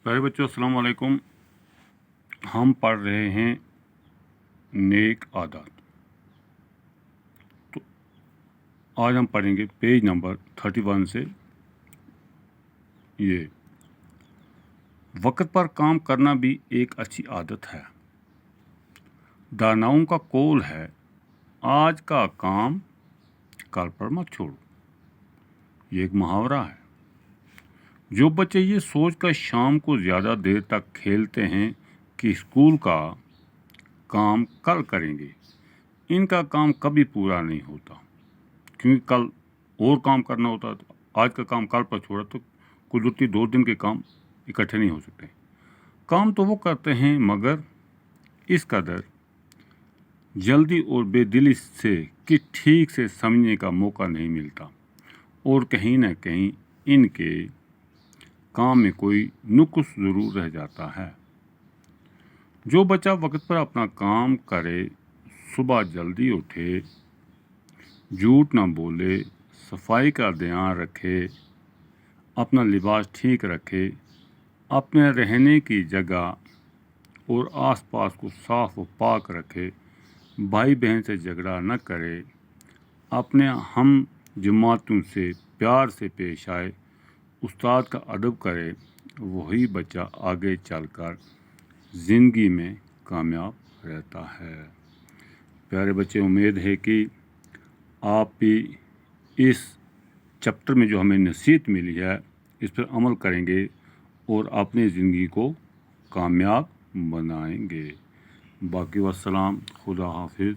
प्यारे बच्चों, अस्सलाम वालेकुम। हम पढ़ रहे हैं नेक आदत। तो आज हम पढ़ेंगे पेज नंबर 31 से। ये वक्त पर काम करना भी एक अच्छी आदत है। दानाओं का कौल है, आज का काम कल पर मत छोड़ो। ये एक मुहावरा है। जो बच्चे ये सोचकर शाम को ज़्यादा देर तक खेलते हैं कि स्कूल का काम कल करेंगे, इनका काम कभी पूरा नहीं होता, क्योंकि कल और काम करना होता है। तो आज का काम कल पर छोड़ा तो कुदरती 2 दिन के काम इकट्ठे नहीं हो सकते। काम तो वो करते हैं, मगर इस कदर जल्दी और बेदिली से कि ठीक से समझने का मौका नहीं मिलता, और कहीं ना कहीं इनके काम में कोई नुक्स ज़रूर रह जाता है। जो बच्चा वक्त पर अपना काम करे, सुबह जल्दी उठे, झूठ ना बोले, सफाई का ध्यान रखे, अपना लिबास ठीक रखे, अपने रहने की जगह और आसपास को साफ व पाक रखे, भाई बहन से झगड़ा न करे, अपने हम जमातों से प्यार से पेश आए, उस्ताद का अदब करे, वही बच्चा आगे चलकर ज़िंदगी में कामयाब रहता है। प्यारे बच्चे, उम्मीद है कि आप भी इस चैप्टर में जो हमें नसीहत मिली है इस पर अमल करेंगे और अपनी ज़िंदगी को कामयाब बनाएंगे। बाकी वस्सलाम, खुदा हाफिज़।